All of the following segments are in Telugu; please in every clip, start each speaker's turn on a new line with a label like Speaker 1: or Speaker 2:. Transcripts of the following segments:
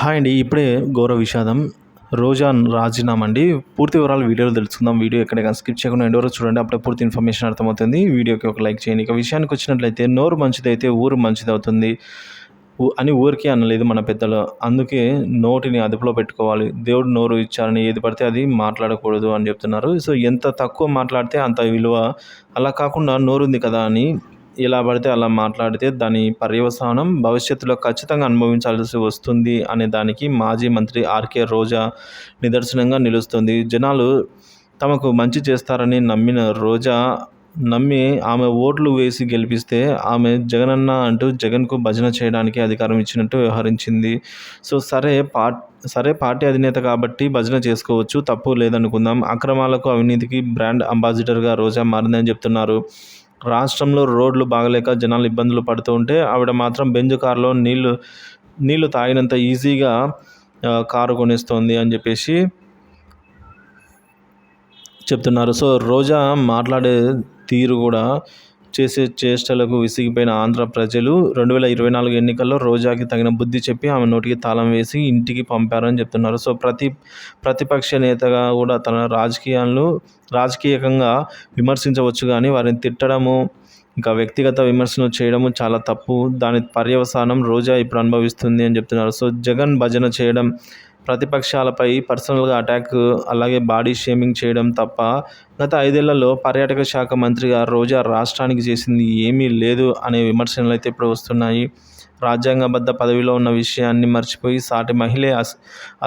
Speaker 1: హాయ్ అండి. ఇప్పుడే ఘోర విషాదం. రోజా రాజీనామా అండి. పూర్తి వివరాలు వీడియోలో తెలుసుకుందాం. వీడియో ఎక్కడైనా స్కిప్ చేయకుండా ఎండ్ వరకు చూడండి. అప్పుడే పూర్తి ఇన్ఫర్మేషన్ అర్థమవుతుంది. వీడియోకి ఒక లైక్ చేయండి. ఇక విషయానికి వచ్చినట్లయితే నోరు మంచిదైతే ఊరు మంచిదవుతుంది అని ఊరికే అనలేదు మన పెద్దలు. అందుకే నోటిని అదుపులో పెట్టుకోవాలి. దేవుడు నోరు ఇచ్చారని ఏది పడితే అది మాట్లాడకూడదు అని చెప్తున్నారు. సో ఎంత తక్కువ మాట్లాడితే అంత విలువ. అలా కాకుండా నోరుంది కదా అని ఎలా పడితే అలా మాట్లాడితే దాని పర్యవసానం భవిష్యత్తులో ఖచ్చితంగా అనుభవించాల్సి వస్తుంది అనే దానికి మాజీ మంత్రి ఆర్కే రోజా నిదర్శనంగా నిలుస్తుంది. జనాలు తమకు మంచి చేస్తారని నమ్మిన రోజా నమ్మి ఆమె ఓట్లు వేసి గెలిపిస్తే ఆమె జగనన్న అంటూ జగన్కు భజన చేయడానికి అధికారం ఇచ్చినట్టు వ్యవహరించింది. సో సరే పార్టీ అధినేత కాబట్టి భజన చేసుకోవచ్చు, తప్పు లేదనుకుందాం. అక్రమాలకు అవినీతికి బ్రాండ్ అంబాసిడర్గా రోజా మారిందని చెప్తున్నారు. రాష్ట్రంలో రోడ్లు బాగలేక జనాలు ఇబ్బందులు పడుతూ ఉంటే ఆవిడ మాత్రం బెంజ్ కారులో నీళ్లు తాగినంత ఈజీగా కారు కొనిస్తోంది అని చెప్పేసి చెప్తున్నారు. సో రోజా మాట్లాడే తీరు కూడా చేసే చేష్టలకు విసిగిపోయిన ఆంధ్ర ప్రజలు 2024 ఎన్నికల్లో రోజాకి తగిన బుద్ధి చెప్పి ఆమె నోటికి తాళం వేసి ఇంటికి పంపారని చెప్తున్నారు. సో ప్రతిపక్ష నేతగా కూడా తన రాజకీయంగా విమర్శించవచ్చు కానీ వారిని తిట్టడము, ఇంకా వ్యక్తిగత విమర్శలు చేయడము చాలా తప్పు. దాని పర్యవసానం రోజా ఇప్పుడు అనుభవిస్తుంది అని చెప్తున్నారు. సో జగన్ భజన చేయడం, ప్రతిపక్షాలపై పర్సనల్గా అటాక్, అలాగే బాడీ షేమింగ్ చేయడం తప్ప గత 5 ఏళ్లలో పర్యాటక శాఖ మంత్రిగా రోజా రాష్ట్రానికి చేసింది ఏమీ లేదు అనే విమర్శలు అయితే ఇప్పుడు వస్తున్నాయి. రాజ్యాంగబద్ధ పదవిలో ఉన్న విషయాన్ని మర్చిపోయి సాటి మహిళే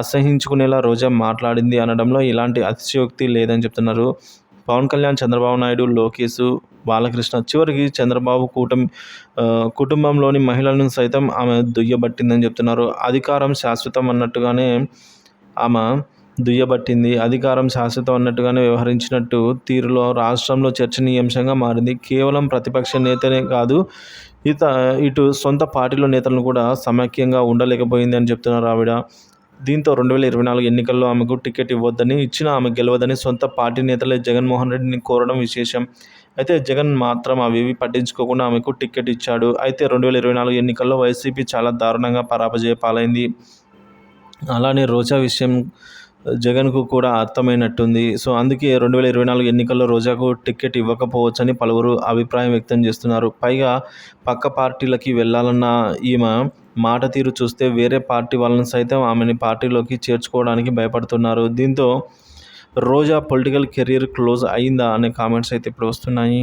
Speaker 1: అసహించుకునేలా రోజా మాట్లాడింది అనడంలో ఎలాంటి అతిశయోక్తి లేదని చెప్తున్నారు. పవన్ కళ్యాణ్, చంద్రబాబు నాయుడు, లోకేష్, బాలకృష్ణ, చివరికి చంద్రబాబు కుటుంబంలోని మహిళలను సైతం ఆమె దుయ్యబట్టిందని చెప్తున్నారు. అధికారం శాశ్వతం అన్నట్టుగానే ఆమె దుయ్యబట్టింది. అధికారం శాశ్వతం అన్నట్టుగానే వ్యవహరించినట్టు తీరులో రాష్ట్రంలో చర్చనీయాంశంగా మారింది. కేవలం ప్రతిపక్ష నేతనే కాదు, ఇటు సొంత పార్టీలో నేతలను కూడా సమైక్యంగా ఉండలేకపోయింది అని చెప్తున్నారు ఆవిడ. దీంతో 2024 ఎన్నికల్లో ఆమెకు టికెట్ ఇవ్వొద్దని, ఇచ్చినా ఆమె గెలవదని సొంత పార్టీ నేతలే జగన్మోహన్ రెడ్డిని కోరడం విశేషం. అయితే జగన్ మాత్రం అవేవి పట్టించుకోకుండా ఆమెకు టికెట్ ఇచ్చాడు. అయితే 2024 ఎన్నికల్లో వైసీపీ చాలా దారుణంగా పరాజయ పాలైంది. అలానే రోజా విషయం జగన్కు కూడా అర్థమైనట్టుంది. సో అందుకే 2024 ఎన్నికల్లో రోజాకు టికెట్ ఇవ్వకపోవచ్చని పలువురు అభిప్రాయం వ్యక్తం చేస్తున్నారు. పైగా పక్క పార్టీలకి వెళ్ళాలన్న ఈమె మాట తీరు చూస్తే వేరే పార్టీ వాళ్ళని సైతం ఆమెని పార్టీలోకి చేర్చుకోవడానికి భయపడుతున్నారు. దీంతో రోజా పొలిటికల్ కెరీర్ క్లోజ్ అయిందా అనే కామెంట్స్ అయితే ఇప్పుడు వస్తున్నాయి.